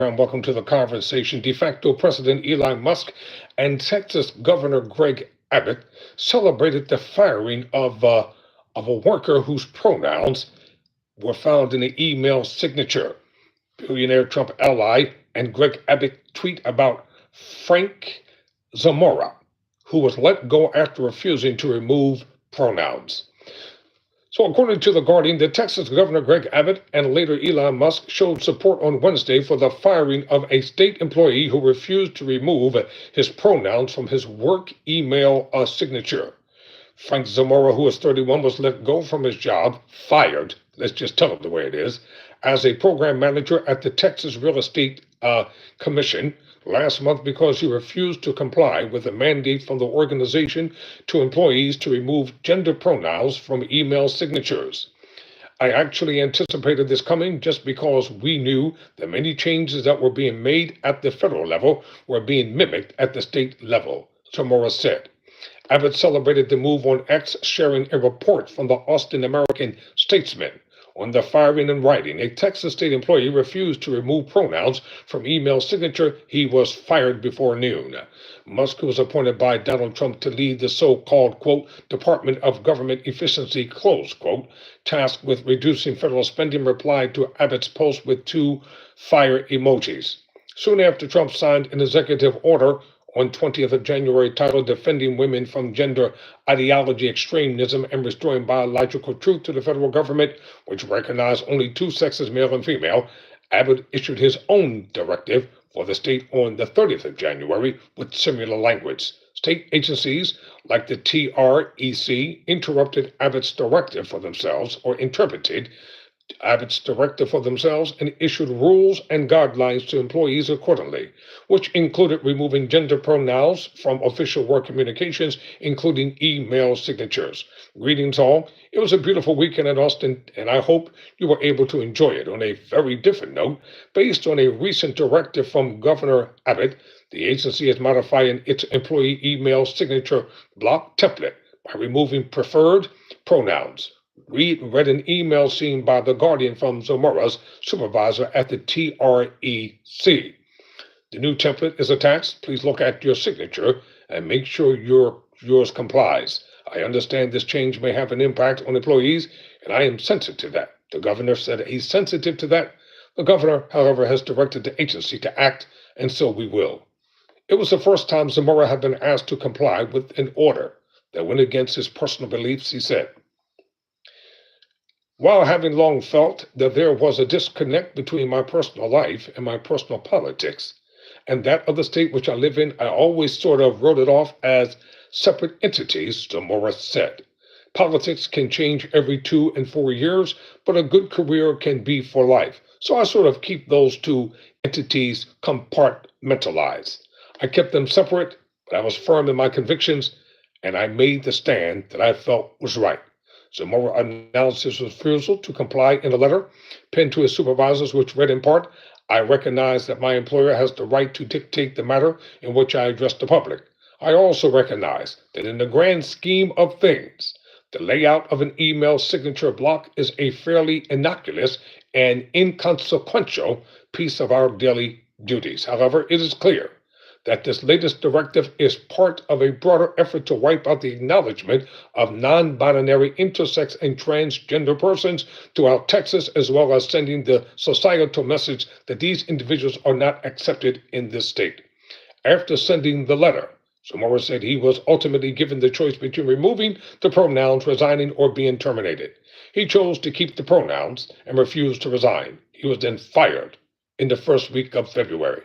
Welcome to the conversation. De facto President Elon Musk and Texas Governor Greg Abbott celebrated the firing of a worker whose pronouns were found in an email signature. Billionaire Trump ally and Greg Abbott tweet about Frank Zamora, who was let go after refusing to remove pronouns. So, according to The Guardian, the Texas Governor Greg Abbott and later Elon Musk showed support on Wednesday for the firing of a state employee who refused to remove his pronouns from his work email signature. Frank Zamora, who is 31, was let go from his job, fired, let's just tell it the way it is, as a program manager at the Texas Real Estate Commission last month because he refused to comply with a mandate from the organization to employees to remove gender pronouns from email signatures. I actually anticipated this coming just because we knew that many changes that were being made at the federal level were being mimicked at the state level, Zamora said. Abbott celebrated the move on X, sharing a report from the Austin American-Statesman. On the firing and writing, a Texas state employee refused to remove pronouns from email signature. He was fired before noon. Musk, who was appointed by Donald Trump to lead the so-called, quote, Department of Government Efficiency, close quote, tasked with reducing federal spending, replied to Abbott's post with two fire emojis. Soon after Trump signed an executive order on 20th of January titled Defending Women from Gender Ideology Extremism and Restoring Biological Truth to the Federal Government, which recognized only two sexes, male and female, Abbott issued his own directive for the state on the 30th of January with similar language. State agencies like the TREC interpreted Abbott's directive for themselves and issued rules and guidelines to employees accordingly, which included removing gender pronouns from official work communications, including email signatures. Greetings all. It was a beautiful weekend in Austin, and I hope you were able to enjoy it. On a very different note, based on a recent directive from Governor Abbott, the agency is modifying its employee email signature block template by removing preferred pronouns. Read an email seen by The Guardian from Zamora's supervisor at the TREC. The new template is attached. Please look at your signature and make sure yours complies. I understand this change may have an impact on employees, and I am sensitive to that. The governor said he's sensitive to that. The governor, however, has directed the agency to act, and so we will. It was the first time Zamora had been asked to comply with an order that went against his personal beliefs, he said. While having long felt that there was a disconnect between my personal life and my personal politics, and that of the state which I live in, I always sort of wrote it off as separate entities, Zamora said. Politics can change every 2 and 4 years, but a good career can be for life. So I sort of keep those two entities compartmentalized. I kept them separate, but I was firm in my convictions, and I made the stand that I felt was right. Zamora announced his refusal to comply in a letter penned to his supervisors, which read in part, I recognize that my employer has the right to dictate the matter in which I address the public. I also recognize that in the grand scheme of things, the layout of an email signature block is a fairly innocuous and inconsequential piece of our daily duties. However, it is clear that this latest directive is part of a broader effort to wipe out the acknowledgement of non-binary, intersex, and transgender persons throughout Texas, as well as sending the societal message that these individuals are not accepted in this state. After sending the letter, Zamora said he was ultimately given the choice between removing the pronouns, resigning, or being terminated. He chose to keep the pronouns and refused to resign. He was then fired in the first week of February.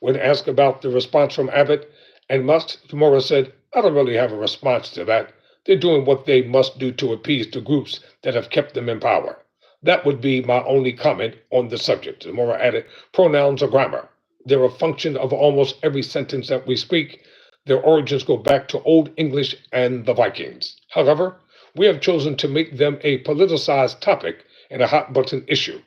When asked about the response from Abbott and Musk, Zamora said, I don't really have a response to that. They're doing what they must do to appease the groups that have kept them in power. That would be my only comment on the subject. Zamora added, pronouns are grammar. They're a function of almost every sentence that we speak. Their origins go back to Old English and the Vikings. However, we have chosen to make them a politicized topic and a hot-button issue.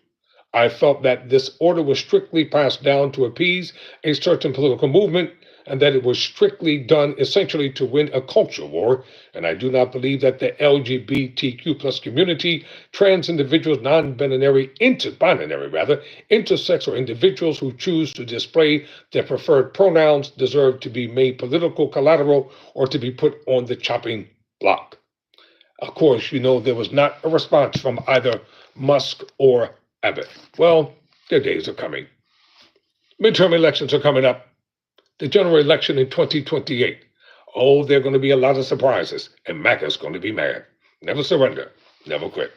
I felt that this order was strictly passed down to appease a certain political movement. and that it was strictly done essentially to win a culture war. And I do not believe that the LGBTQ plus community, trans individuals, non-binary, intersex, or individuals who choose to display their preferred pronouns deserve to be made political collateral or to be put on the chopping block. Of course, there was not a response from either Musk or Abbott. Well, their days are coming. Midterm elections are coming up. The general election in 2028. Oh, there are going to be a lot of surprises, and MAGA's going to be mad. Never surrender, never quit.